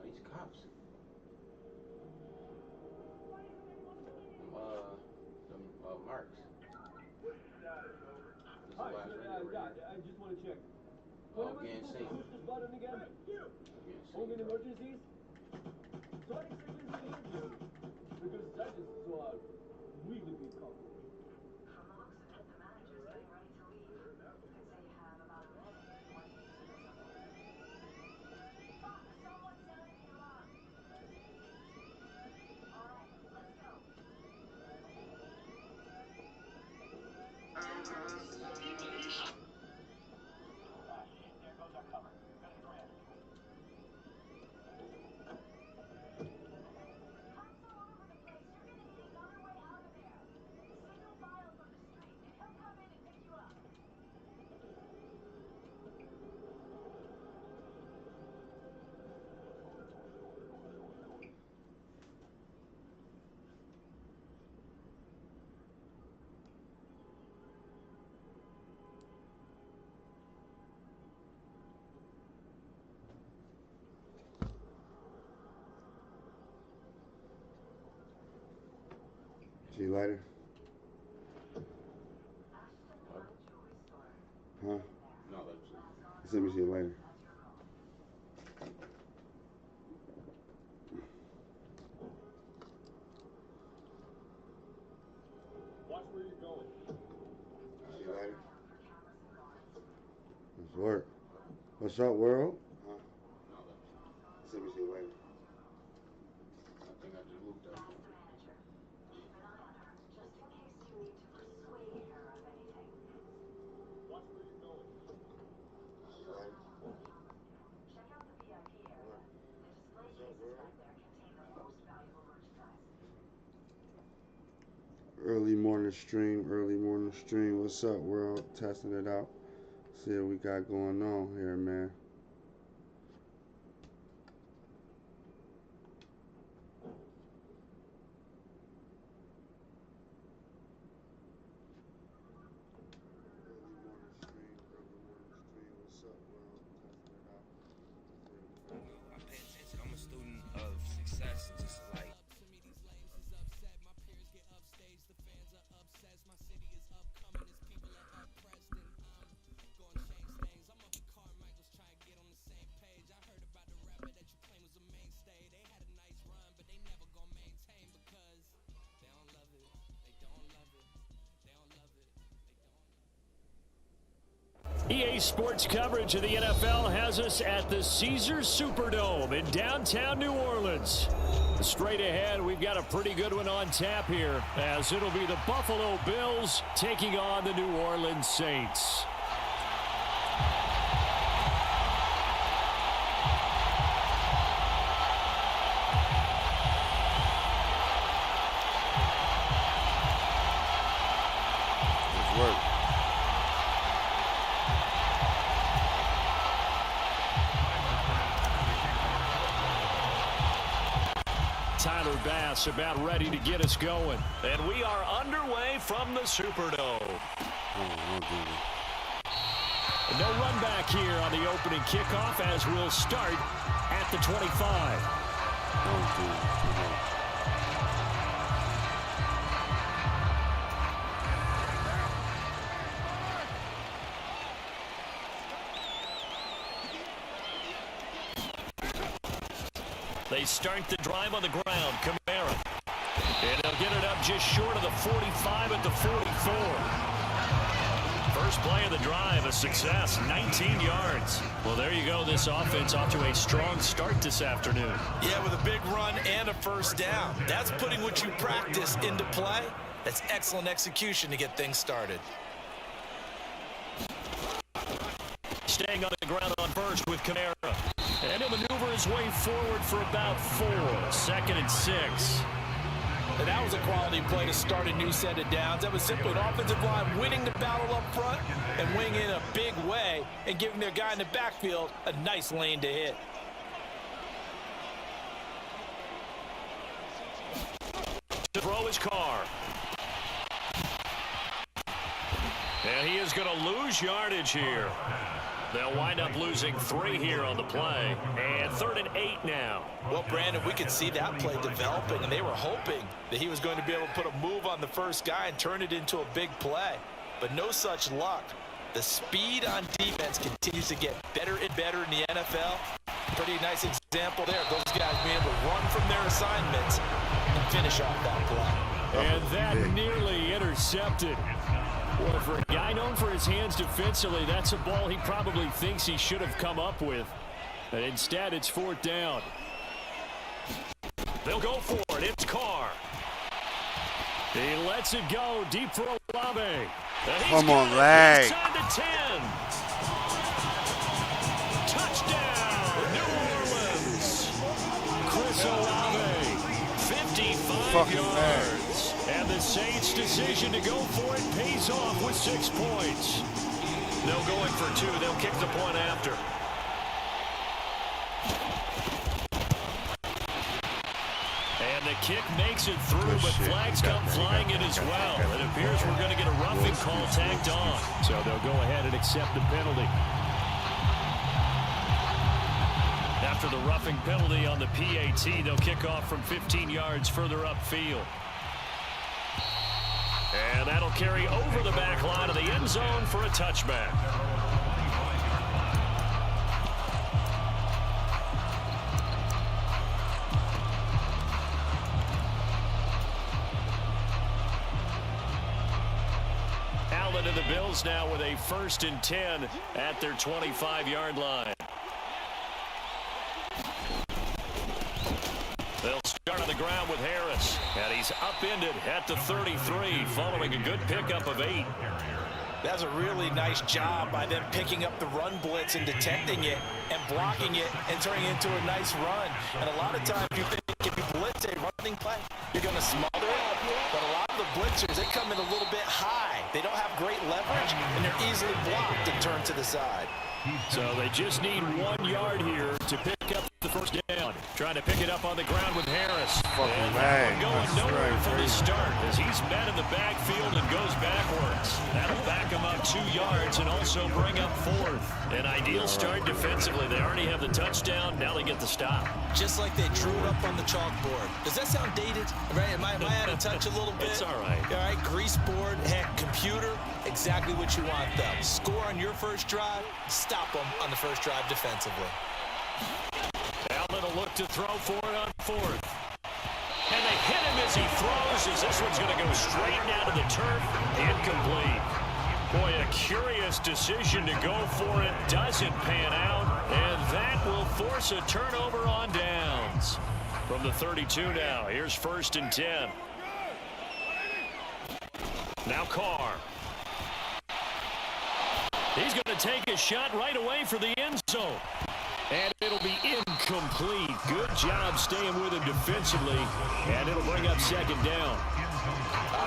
These cops. Marks. Hi, I just want to check. When am I supposed to push this button again? Only in emergencies? So what exactly is the issue? Because that just saw a really big couple. From the looks of it, the manager's getting ready to leave. Could say you have about a minute before he needs to do something. Someone sounding the alarm. All right, let's go. There goes our cover. Gotta get ready. Cops all over the place. You're gonna need another way out of there. Signal file from the street, and he'll come in and pick you up. See you later. Huh? No, that's it. Let me see you later. Watch where you're going. See you later. It's work. What's up, world? Huh? Let me see you later. I think I just moved up. Just in case you need to persuade her of anything. Watch where you're going. See you later. Check out the VIP area. The display cases back there contain the most valuable merchandise. Early morning stream. What's up, world? Testing it out. See what we got going on here, man. What's up, world? Testing it out. I pay attention. I'm a student of success, just like. EA Sports coverage of the NFL has us at the Caesars Superdome in downtown New Orleans. Straight ahead, we've got a pretty good one on tap here, as it'll be the Buffalo Bills taking on the New Orleans Saints. It's work. Tyler Bass about ready to get us going. And we are underway from the Superdome. No run back here on the opening kickoff as we'll start at the 25. They start the drive on the ground. Kamara. And they'll get it up just short of the 45 at the 44. First play of the drive, a success, 19 yards. Well, there you go. This offense off to a strong start this afternoon. Yeah, with a big run and a first down. That's putting what you practice into play. That's excellent execution to get things started. Staying on the ground on first with Kamara. And he'll maneuver his way forward for about 4. 2nd and 6. And that was a quality play to start a new set of downs. That was simply an offensive line winning the battle up front and winning in a big way and giving their guy in the backfield a nice lane to hit. To throw his car. And he is going to lose yardage here. They'll wind up losing 3 here on the play. And 3rd and 8 now. Well, Brandon, we could see that play developing, and they were hoping that he was going to be able to put a move on the first guy and turn it into a big play. But no such luck. The speed on defense continues to get better and better in the NFL. Pretty nice example there. Those guys being able to run from their assignments and finish off that play. And that nearly intercepted. Well, for a guy known for his hands defensively, that's a ball he probably thinks he should have come up with. And instead, it's 4th down. They'll go for it. It's Carr. He lets it go deep for Olave. Come on, LAGG. Inside the 10. Touchdown, New Orleans. Chris Olave, 55 yards. And the Saints' decision to go for it pays off with 6 points. They'll go in for 2. They'll kick the point after. And the kick makes it through, but flags come flying in as well. It appears we're going to get a roughing call tacked on. So they'll go ahead and accept the penalty. After the roughing penalty on the PAT, they'll kick off from 15 yards further upfield. And that'll carry over the back line of the end zone for a touchback. Allen and the Bills now with a 1st and 10 at their 25-yard line. They'll start on the ground with Harris, and he's upended at the 33 following a good pickup of 8. That's a really nice job by them picking up the run blitz and detecting it and blocking it and turning it into a nice run. And a lot of times you think if you blitz a running play, you're going to smother it. But a lot of the blitzers, they come in a little bit high. They don't have great leverage, and they're easily blocked and turned to the side. So they just need 1 yard here to pick up the first down. Trying to pick it up on the ground with Harris. And that one going nowhere from the start as he's met in the backfield and goes backwards. That'll back him up 2 yards and also bring up 4th. An ideal start defensively. They already have the touchdown. Now they get the stop. Just like they drew it up on the chalkboard. Does that sound dated? Right? Am I out of touch a little bit? It's all right. All right, grease board, heck, computer, exactly what you want them. Score on your first drive, stop them on the first drive defensively. Allen will look to throw for it on 4th. And they hit him as he throws, as this one's going to go straight down to the turf. Incomplete. Boy, a curious decision to go for it. Doesn't pan out. And that will force a turnover on downs. From the 32 now, here's 1st and 10. Now Carr. He's going to take a shot right away for the end zone. And it'll be incomplete. Good job staying with him defensively. And it'll bring up 2nd down.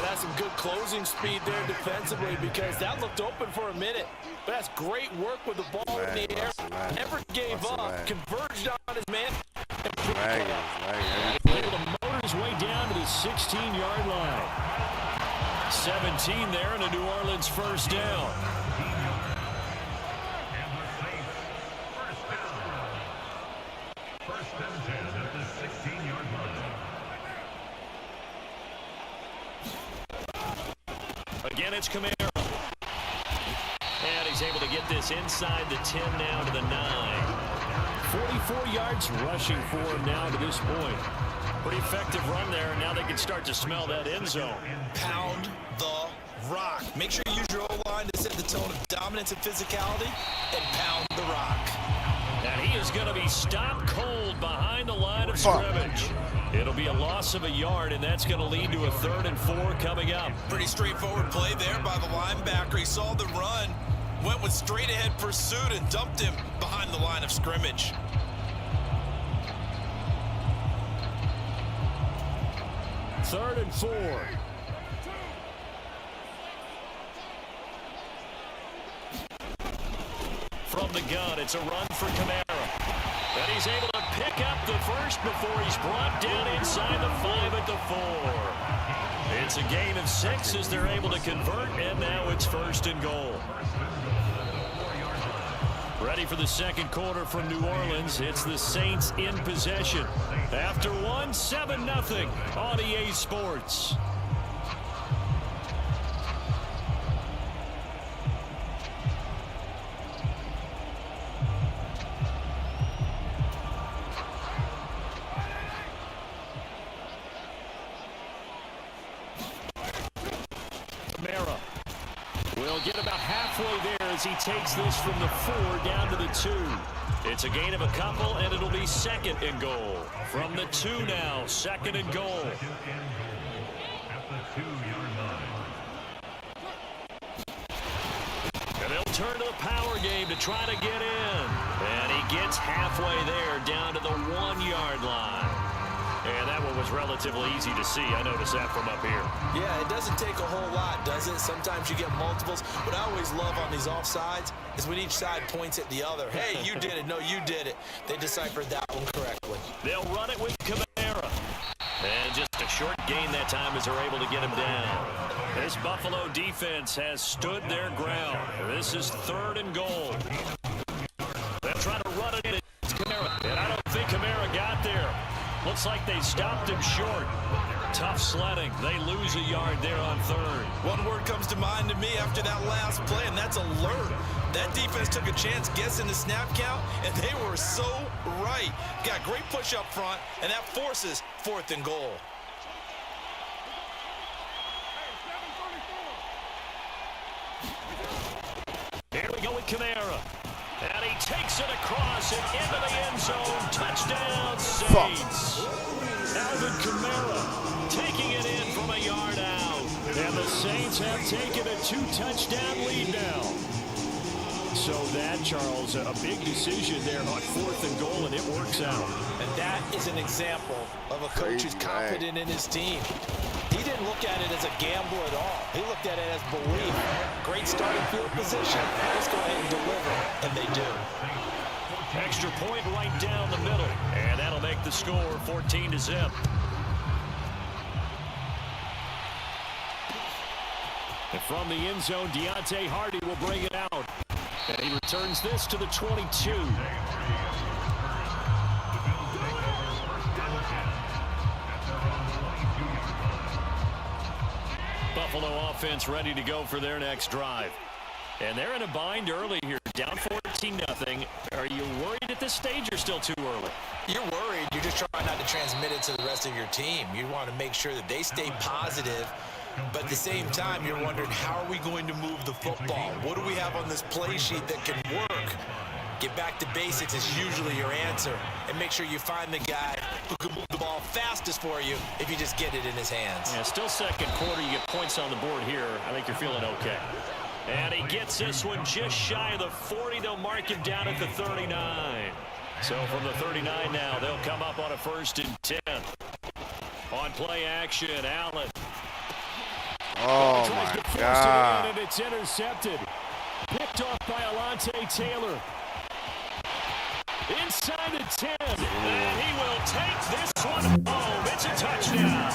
That's some good closing speed there defensively because that looked open for a minute. But that's great work with the ball in the air. Never gave up. Converged on his man. Able to motor his way down to the 16-yard line. 17 there and a New Orleans 1st down. Again, it's Camaro. And he's able to get this inside the 10 now to the 9. 44 yards rushing for him now to this point. Pretty effective run there, and now they can start to smell that end zone. Pound the rock. Make sure you use your O-line to set the tone of dominance and physicality, and pound the rock. And he is going to be stopped cold behind the line of scrimmage. It'll be a loss of a yard, and that's going to lead to a 3rd and 4 coming up. Pretty straightforward play there by the linebacker. He saw the run, went with straight-ahead pursuit, and dumped him behind the line of scrimmage. Third and 4. From the gun, it's a run for Camaro. And he's able to pick up the first before he's brought down inside the 5 at the 4. It's a gain of 6 as they're able to convert, and now it's 1st and goal. Ready for the second quarter from New Orleans. It's the Saints in possession. After one, 7-0 on EA Sports. Will get about halfway there as he takes this from the 4 down to the 2. It's a gain of a couple, and it'll be second and goal. From the 2 now, second and goal. And they'll turn to the power game to try to get in. And he gets halfway there down to the 1-yard line. And that one was relatively easy to see. I noticed that from up here. Yeah, it doesn't take a whole lot, does it? Sometimes you get multiples. What I always love on these offsides is when each side points at the other. Hey, you did it. No, you did it. They deciphered that one correctly. They'll run it with Kamara. And just a short gain that time as they're able to get him down. This Buffalo defense has stood their ground. This is third and goal. They'll try to run it in. It's Kamara. And I don't think Kamara got there. Looks like they stopped him short. Tough sledding. They lose a yard there on third. One word comes to mind to me after that last play, and that's alert. That defense took a chance guessing the snap count, and they were so right. Got great push up front, and that forces fourth and goal. Here we go with Kamara. And he takes it across and into the end zone. Touchdown, Saints. Alvin Kamara taking it in from a yard out. And the Saints have taken a 2-touchdown lead now. So that, Charles, a big decision there on fourth and goal, and it works out. And that is an example of a coach who's confident in his team. He didn't look at it as a gamble at all. He looked at it as belief. Great starting field position. Let's go ahead and deliver. And they do. Extra point right down the middle. And that'll make the score 14-0. And from the end zone, Deontay Hardy will bring it out. And he returns this to the 22. Buffalo offense ready to go for their next drive. And they're in a bind early here, down 14-0. Are you worried at this stage or still too early? You're worried. You're just trying not to transmit it to the rest of your team. You want to make sure that they stay positive. But at the same time, you're wondering, how are we going to move the football? What do we have on this play sheet that can work? Get back to basics is usually your answer. And make sure you find the guy who can move the ball fastest for you if you just get it in his hands. Yeah, still second quarter. You get points on the board here. I think you're feeling okay. And he gets this one just shy of the 40. They'll mark him down at the 39. So from the 39 now, they'll come up on a 1st and 10. On play action, Allen. Oh, my God. And it's intercepted. Picked off by Alontae Taylor. Inside the 10. And he will take this one home. It's a touchdown.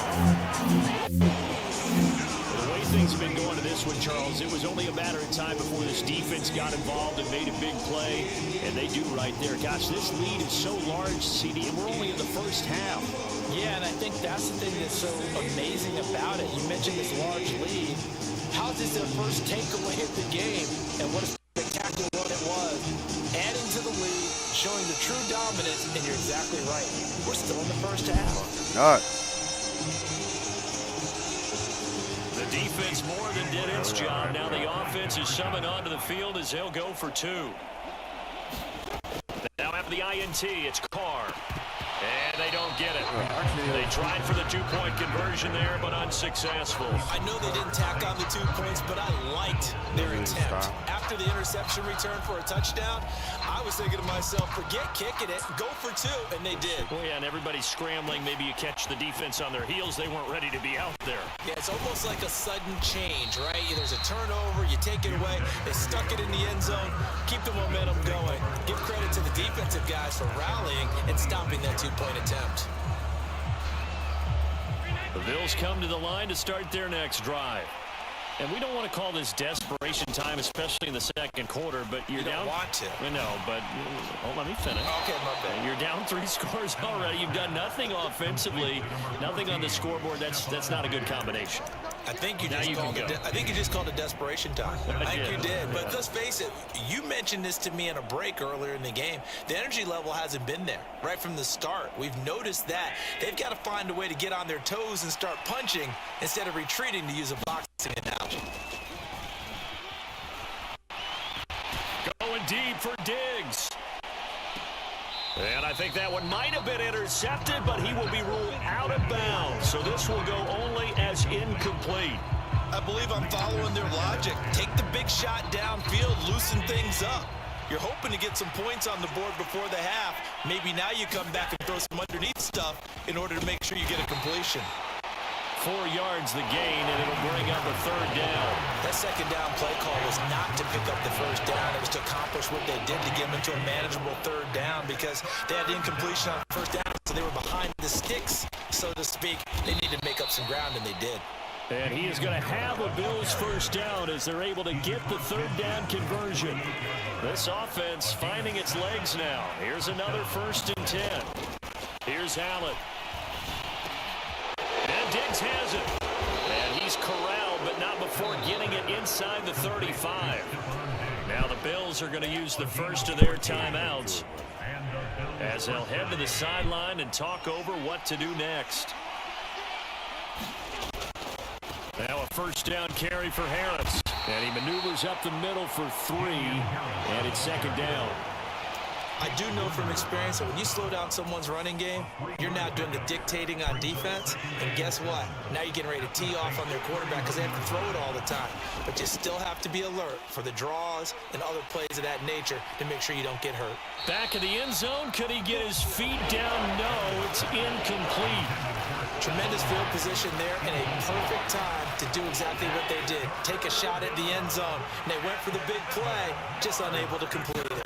The way things have been going to this one, Charles, it was only a matter of time before this defense got involved and made a big play. And they do right there. Gosh, this lead is so large, CD, and we're only in the first half. Yeah, and I think that's the thing that's so amazing about it. You mentioned this large lead. How is this their first takeaway of the game? And what a spectacular one it was. Adding to the lead, showing the true dominance, and you're exactly right. We're still in the first half. The defense more than did its job. Now the offense is summoned onto the field as they'll go for 2. Now after the INT, it's Carr. And they don't get it. They tried for the 2-point conversion there, but unsuccessful. I know they didn't tack on the 2 points, but I liked their attempt. After the interception return for a touchdown, I was thinking to myself, forget kicking it, go for 2, and they did. Well, yeah, and everybody's scrambling. Maybe you catch the defense on their heels. They weren't ready to be out there. Yeah, it's almost like a sudden change, right? There's a turnover, you take it away, they stuck it in the end zone, keep the momentum going. Give credit to the defensive guys for rallying and stopping that 2-point attempt. The Bills come to the line to start their next drive. And we don't want to call this desperation time, especially in the second quarter, but you're down. You don't want to. No, but let me finish. Okay, my bad. You're down 3 scores already. You've done nothing offensively, nothing on the scoreboard. That's not a good combination. I think you just called it desperation time. I think you did. But let's face it, you mentioned this to me in a break earlier in the game. The energy level hasn't been there right from the start. We've noticed that. They've got to find a way to get on their toes and start punching instead of retreating, to use a boxing analogy. Going deep for Diggs. And I think that one might have been intercepted, but he will be ruled out of bounds. So this will go only as incomplete. I believe I'm following their logic. Take the big shot downfield, loosen things up. You're hoping to get some points on the board before the half. Maybe now you come back and throw some underneath stuff in order to make sure you get a completion. 4 yards the gain, and it'll bring up a 3rd down. That second down play call was not to pick up the first down. It was to accomplish what they did to get them into a manageable 3rd down because they had incompletion on first down, so they were behind the sticks, so to speak. They needed to make up some ground, and they did. And he is going to have a Bills first down as they're able to get the 3rd down conversion. This offense finding its legs now. Here's another 1st and 10. Here's Allen. And Diggs has it. And he's corralled, but not before getting it inside the 35. Now the Bills are going to use the first of their timeouts as they'll head to the sideline and talk over what to do next. Now a 1st down carry for Harris. And he maneuvers up the middle for 3. And it's 2nd down. I do know from experience that when you slow down someone's running game, you're now doing the dictating on defense. And guess what? Now you're getting ready to tee off on their quarterback because they have to throw it all the time. But you still have to be alert for the draws and other plays of that nature to make sure you don't get hurt. Back of the end zone. Could he get his feet down? No, it's incomplete. Tremendous field position there and a perfect time to do exactly what they did. Take a shot at the end zone. And they went for the big play, just unable to complete it.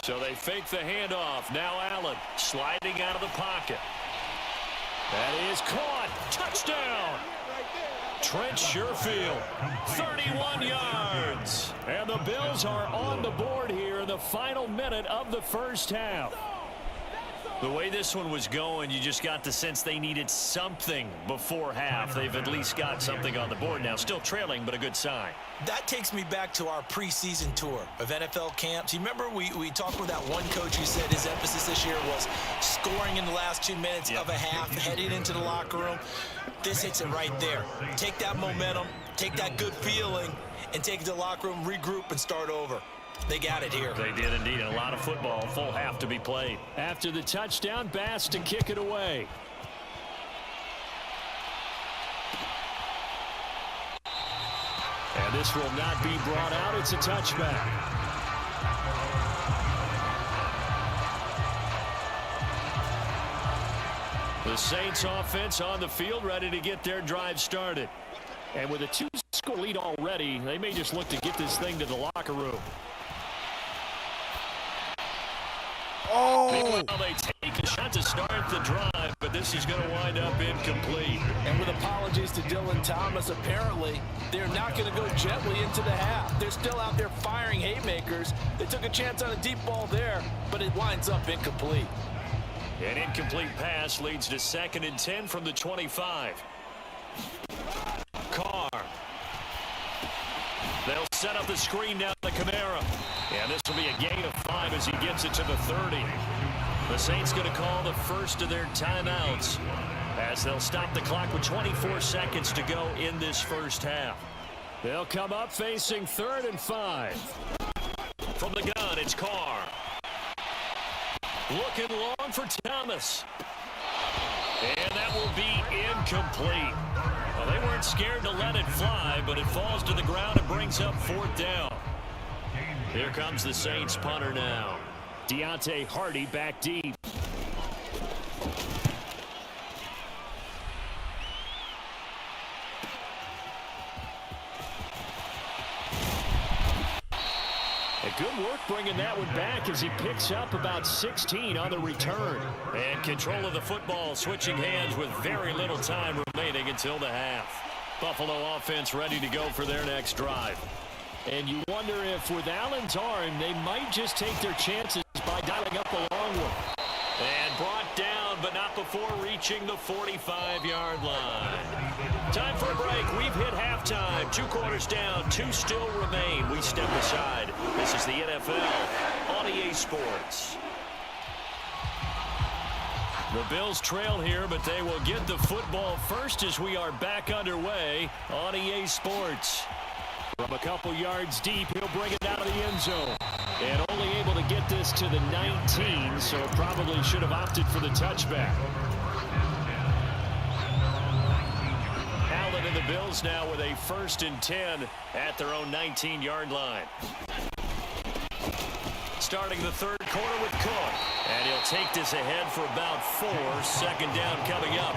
So they fake the handoff. Now Allen sliding out of the pocket. That is caught. Touchdown. Trent Sherfield, 31 yards. And the Bills are on the board here in the final minute of the first half. The way this one was going, you just got the sense they needed something before half. They've at least got something on the board now. Still trailing, but a good sign. That takes me back to our preseason tour of NFL camps. You remember we talked with that one coach who said his emphasis this year was scoring in the last 2 minutes of a half, heading into the locker room. This hits it right there. Take that momentum, take that good feeling, and take it to the locker room, regroup, and start over. They got it here. They did indeed. A lot of football, full half to be played. After the touchdown, Bass to kick it away. And this will not be brought out. It's a touchback. The Saints offense on the field, ready to get their drive started. And with a 2-score lead already, they may just look to get this thing to the locker room. Meanwhile, they take a shot to start the drive, but this is going to wind up incomplete. And with apologies to Dylan Thomas, apparently they're not going to go gently into the half. They're still out there firing haymakers. They took a chance on a deep ball there, but it winds up incomplete. An incomplete pass leads to 2nd and 10 from the 25. Carr. They'll set up the screen down to Kamara. And this will be a gain of 5 as he gets it to the 30. The Saints going to call the first of their timeouts as they'll stop the clock with 24 seconds to go in this first half. They'll come up facing 3rd and 5. From the gun, it's Carr. Looking long for Thomas. And that will be incomplete. Well, they weren't scared to let it fly, but it falls to the ground and brings up 4th down. Here comes the Saints punter now. Deontay Hardy back deep. Good work bringing that one back as he picks up about 16 on the return. And control of the football switching hands with very little time remaining until the half. Buffalo offense ready to go for their next drive. And you wonder if with Allen's arm, they might just take their chances by dialing up a long one. And brought down, but not before reaching the 45-yard line. Time for a break. We've hit halftime. 2 quarters down, 2 still remain. We step aside. This is the NFL on EA Sports. The Bills trail here, but they will get the football first as we are back underway on EA Sports. From a couple yards deep, he'll bring it out of the end zone. And only able to get this to the 19, so probably should have opted for the touchback. Allen and the Bills now with a 1st and 10 at their own 19-yard line. Starting the 3rd quarter with Cook. And he'll take this ahead for about 4. 2nd down coming up.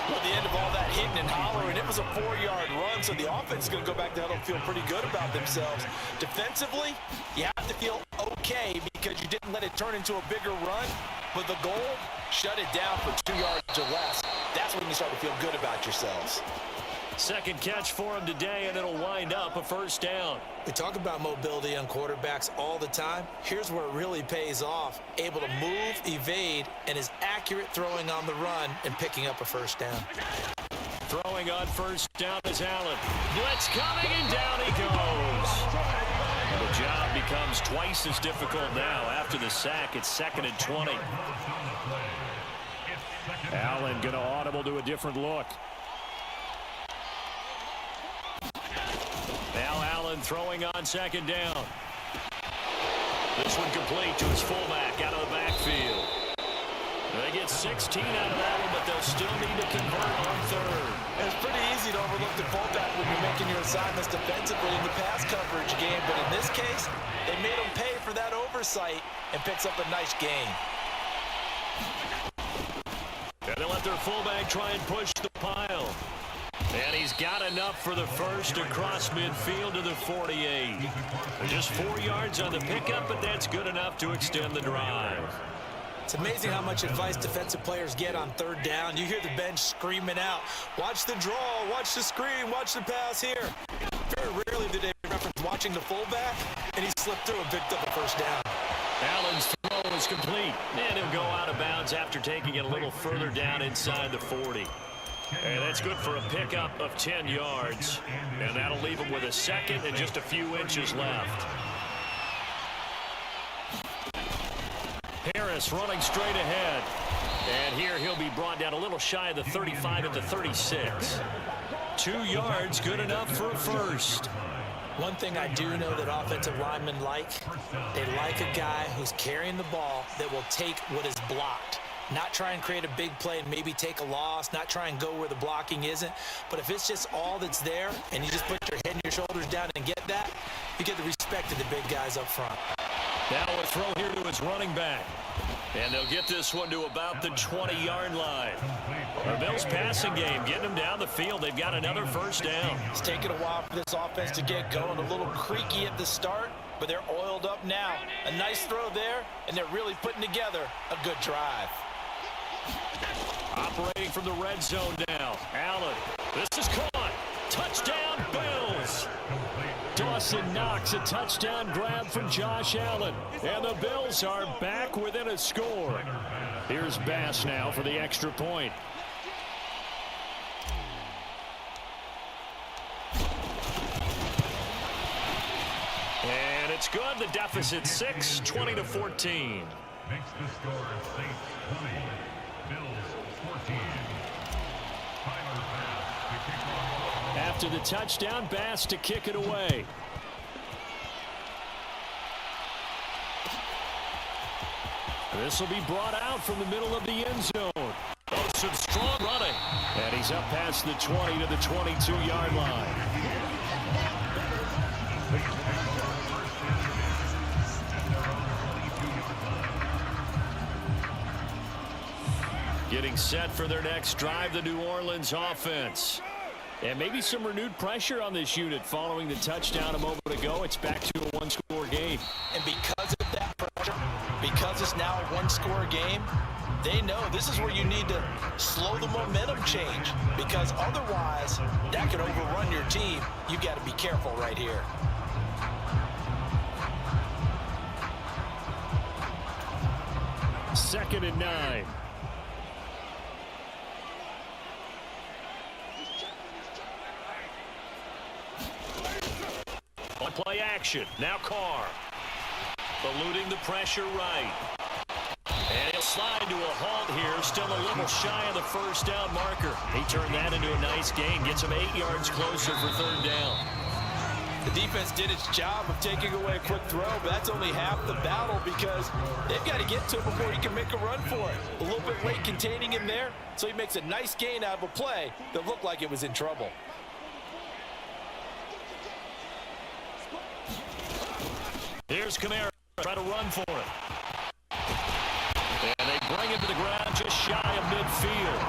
Well, at the end of all that hitting and hollering, it was a 4-yard run, so the offense is going to go back to huddle and feel pretty good about themselves. Defensively, you have to feel okay because you didn't let it turn into a bigger run. But the goal, shut it down for 2 yards or less. That's when you start to feel good about yourselves. 2nd catch for him today, and it'll wind up a 1st down. We talk about mobility on quarterbacks all the time. Here's where it really pays off. Able to move, evade, and is accurate throwing on the run and picking up a 1st down. Throwing on 1st down is Allen. Blitz coming, and down he goes. And the job becomes twice as difficult now. After the sack, it's 2nd and 20. Allen going to audible to a different look. Now Allen throwing on 2nd down. This one complete to his fullback out of the backfield. They get 16 out of that one, but they'll still need to convert on 3rd. It's pretty easy to overlook the fullback when you're making your assignments defensively in the pass coverage game, but in this case, they made him pay for that oversight and picks up a nice gain. And they let their fullback try and push the pile. And he's got enough for the 1st across midfield to the 48. Just 4 yards on the pickup, but that's good enough to extend the drive. It's amazing how much advice defensive players get on 3rd down. You hear the bench screaming out, watch the draw, watch the screen, watch the pass here. Very rarely do they reference watching the fullback, and he slipped through and picked up a 1st down. Allen's throw is complete, and he'll go out of bounds after taking it a little further down inside the 40. And that's good for a pickup of 10 yards. And that'll leave him with a 2nd and just a few inches left. Harris running straight ahead. And here he'll be brought down a little shy of the 35 at the 36. 2 yards, good enough for a 1st. One thing I do know that offensive linemen like, they like a guy who's carrying the ball that will take what is blocked. Not try and create a big play and maybe take a loss, not try and go where the blocking isn't. But if it's just all that's there and you just put your head and your shoulders down and get that, you get the respect of the big guys up front. Now a throw here to his running back. And they'll get this one to about the 20-yard line. The Bills passing game, getting them down the field. They've got another 1st down. It's taken a while for this offense to get going. A little creaky at the start, but they're oiled up now. A nice throw there, and they're really putting together a good drive. Operating from the red zone now. Allen. This is caught. Touchdown, Bills. Dawson Knox, a touchdown grab from Josh Allen. And the Bills are back within a score. Here's Bass now for the extra point. And it's good. The deficit 6, 20-14. Makes the score Saints 20, Bills 14. Tyler Bass to kick off. After the touchdown, Bass to kick it away. This will be brought out from the middle of the end zone. Oh, some strong running. And he's up past the 20 to the 22-yard line. Getting set for their next drive, the New Orleans offense. And maybe some renewed pressure on this unit following the touchdown a moment ago. It's back to a one-score game. And because of that pressure, because it's now a one-score game, They know this is where you need to slow the momentum change, because otherwise that could overrun your team. You've got to be careful right here. Second and 9. On play action. Now Carr. Eluding the pressure right. And he'll slide to a halt here. Still a little shy of the first down marker. He turned that into a nice gain. Gets him 8 yards closer for third down. The defense did its job of taking away a quick throw, but that's only half the battle because they've got to get to him before he can make a run for it. A little bit late containing him there, so he makes a nice gain out of a play that looked like it was in trouble. Here's Kamara, try to run for it. And they bring him to the ground just shy of midfield.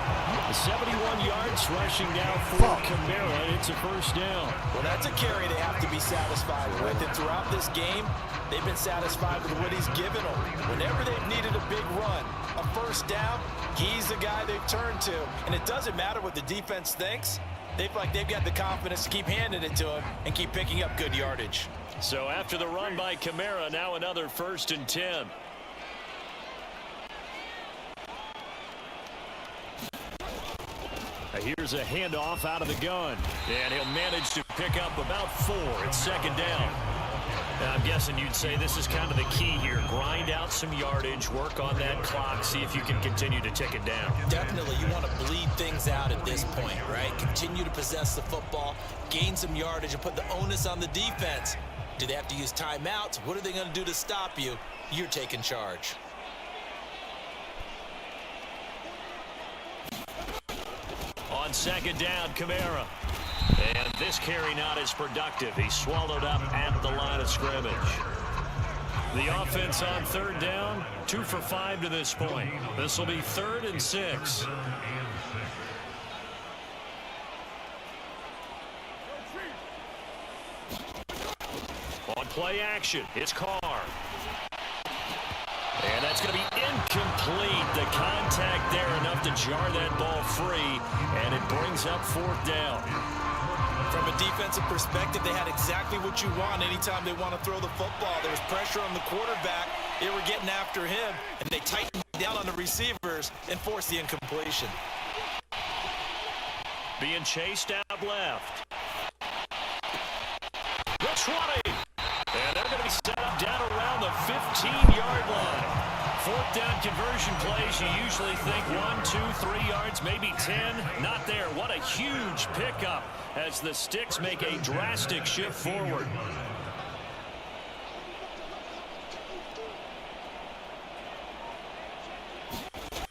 71 yards rushing now for Kamara. It's a first down. Well, that's a carry they have to be satisfied with. And throughout this game, they've been satisfied with what he's given them. Whenever they've needed a big run, a first down, he's the guy they've turned to. And it doesn't matter what the defense thinks. They've got the confidence to keep handing it to him and keep picking up good yardage. So after the run by Kamara, now another 1st and 10. Here's a handoff out of the gun. And he'll manage to pick up about 4. It's second down. And I'm guessing you'd say this is kind of the key here. Grind out some yardage, work on that clock, see if you can continue to tick it down. Definitely, you want to bleed things out at this point, right? Continue to possess the football, gain some yardage, and put the onus on the defense. Do they have to use timeouts? What are they going to do to stop you? You're taking charge. On second down, Kamara. And this carry not as productive. He's swallowed up at the line of scrimmage. The offense on third down, 2 for 5 to this point. This will be 3rd and 6. On play action, it's Carr. And that's going to be incomplete. The contact there enough to jar that ball free, and it brings up 4th down. From a defensive perspective, they had exactly what you want anytime they want to throw the football. There was pressure on the quarterback. They were getting after him, and they tightened down on the receivers and forced the incompletion. Being chased out left. The 20. And they're going to be set up down around the 15-yard line. 4th down conversion plays, you usually think 1, 2, 3 yards, maybe 10. Not there. What a huge pickup as the Sticks make a drastic shift forward.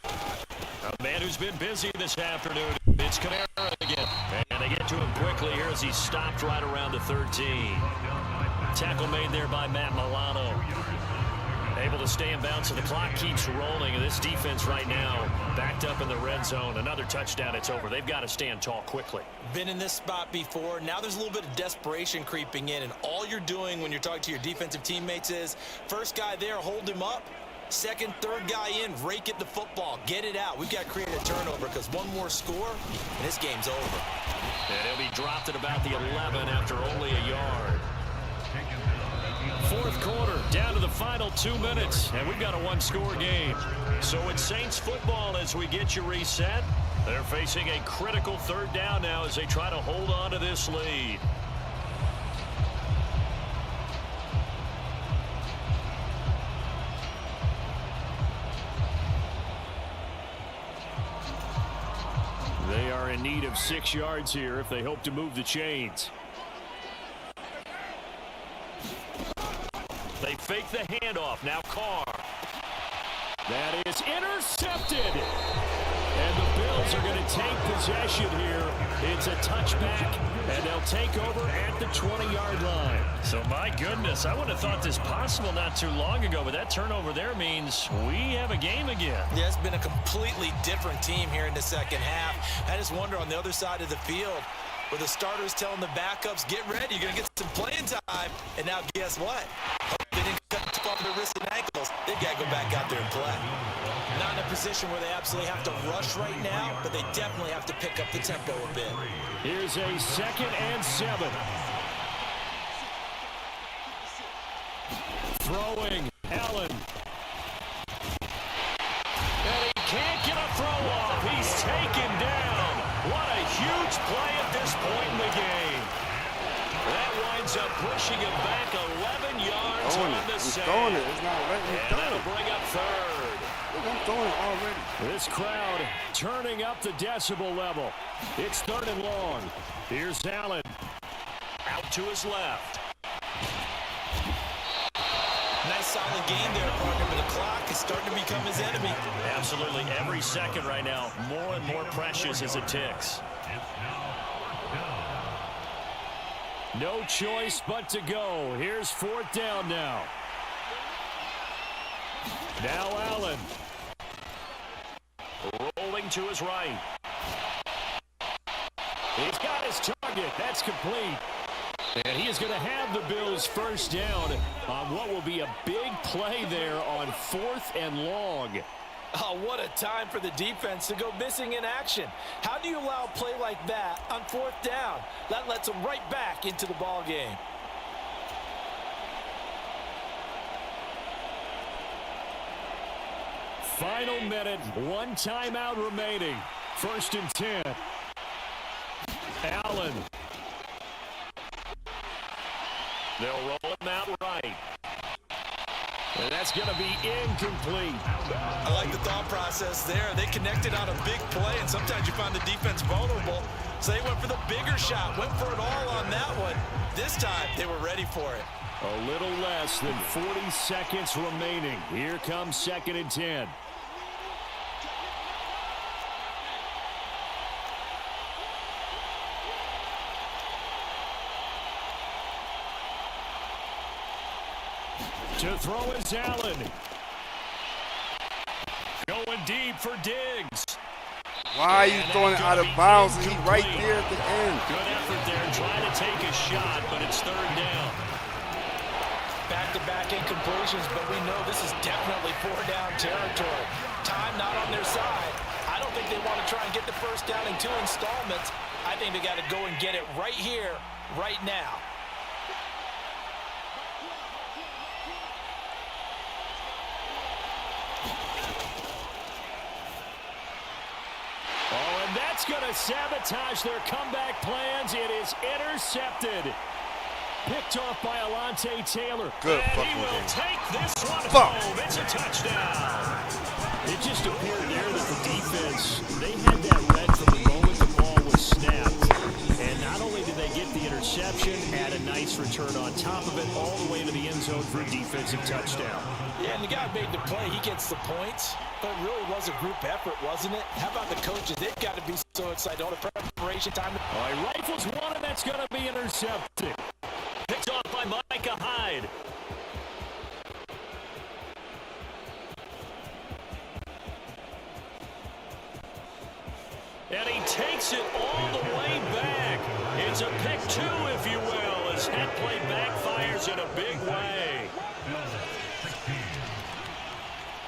A man who's been busy this afternoon. It's Kamara again. And they get to him quickly here as he's stopped right around the 13. Tackle made there by Matt Milano. Able to stay in bounds, so the clock keeps rolling. And this defense right now backed up in the red zone. Another touchdown, it's over. They've got to stand tall quickly. Been in this spot before. Now there's a little bit of desperation creeping in. And all you're doing when you're talking to your defensive teammates is, first guy there, hold him up. Second, third guy in, rake at the football. Get it out. We've got to create a turnover because one more score, and this game's over. And he'll be dropped at about the 11 after only a yard. 4th quarter, down to the final 2 minutes, and we've got a 1-score game. So it's Saints football as we get you reset. They're facing a critical 3rd down now as they try to hold on to this lead. They are in need of 6 yards here if they hope to move the chains. They fake the handoff. Now Carr. That is intercepted. And the Bills are going to take possession here. It's a touchback, and they'll take over at the 20-yard line. So, my goodness, I wouldn't have thought this possible not too long ago, but that turnover there means we have a game again. Yeah, it's been a completely different team here in the second half. I just wonder on the other side of the field, where the starters telling the backups, get ready, you're going to get some playing time. And now guess what? They didn't cut off their wrists and ankles. They've got to go back out there and play. Not in a position where they absolutely have to rush right now, but they definitely have to pick up the tempo a bit. Here's a 2nd and 7. Throwing, Allen. And he can't get a throw off. He's taken down. What a huge play at this point in the game. That winds up pushing him back 11 yards on the save. Throwing it. It's not letting me And that'll bring up 3rd. Look, I'm throwing it already. This crowd turning up the decibel level. It's 3rd and long. Here's Allen. Out to his left. Nice solid game there, partner, but the clock is starting to become his enemy. Absolutely. Every second right now, more and more precious as it ticks. No choice but to go. Here's 4th down now. Now Allen. Rolling to his right. He's got his target. That's complete. And he is going to have the Bills first down on what will be a big play there on 4th and long. Oh, what a time for the defense to go missing in action. How do you allow a play like that on 4th down? That lets them right back into the ball game. Final minute, 1 timeout remaining. 1st and 10. Allen. They'll roll him out right. And that's going to be incomplete. I like the thought process there. They connected on a big play, and sometimes you find the defense vulnerable. So they went for the bigger shot, went for it all on that one. This time, they were ready for it. A little less than 40 seconds remaining. Here comes 2nd and 10. To throw is Allen. Going deep for Diggs. Why are you throwing it out of bounds? He's right there at the end. Good effort there, trying to take a shot, but it's 3rd down. Back-to-back incompletions, but we know this is definitely 4-down territory. Time not on their side. I don't think they want to try and get the first down in 2 installments. I think they got to go and get it right here, right now. Oh, and that's going to sabotage their comeback plans. It is intercepted. Picked off by Alontae Taylor. Good and fucking he will game. take this one Fuck. home. It's a touchdown. It just appeared there that the defense, they had that read from the moment the ball was snapped. And not only did they get the interception, had a nice return on top of it, all the way to the end zone for a defensive touchdown. Yeah, and the guy made the play. He gets the points. But it really was a group effort, wasn't it? How about the coaches? They've got to be so excited. All the preparation time. All right, rifles one, and that's going to be intercepted. Picked off by Micah Hyde. And he takes it all the way back. It's a pick 2, if you will, as that play backfires in a big way.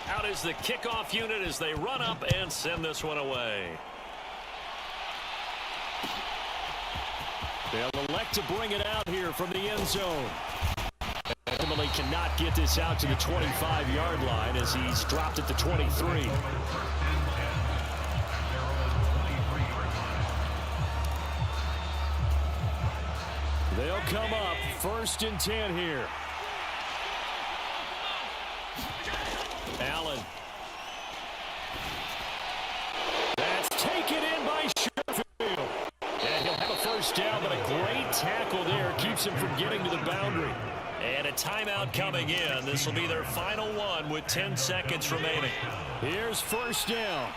Out is the kickoff unit as they run up and send this one away. They'll elect to bring it out here from the end zone. Ultimately cannot get this out to the 25-yard line as he's dropped at the 23. They'll come up 1st and 10 here. Allen. That's taken in by Sherfield. And he'll have a first down, but a great tackle there keeps him from getting to the boundary. And a timeout coming in. This will be their final one with 10 seconds remaining. Here's 1st down.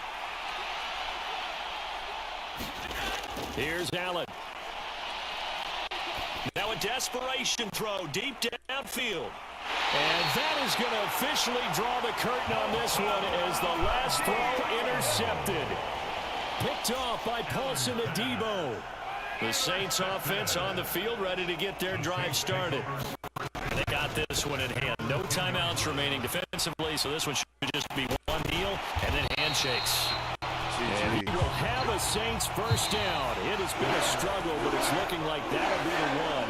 Here's Allen. Now a desperation throw deep downfield. And that is going to officially draw the curtain on this one as the last throw intercepted. Picked off by Paulson Adebo. The Saints offense on the field ready to get their drive started. They got got this one in hand. No timeouts remaining defensively, so this one should just be one deal and then handshakes. And he will have a Saints first down. It has been a struggle, but it's looking like that'll be the one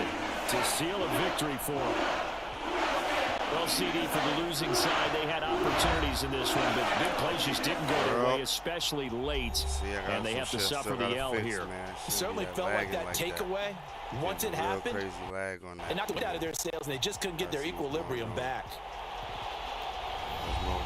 to seal a victory for him. Well, CD, for the losing side, they had opportunities in this one, but big plays just didn't go their way, especially late, and they have to suffer the L here. It certainly felt like that takeaway. Once it happened, crazy lag on that. and knocked it out of their sails, and they just couldn't get their equilibrium back. There's more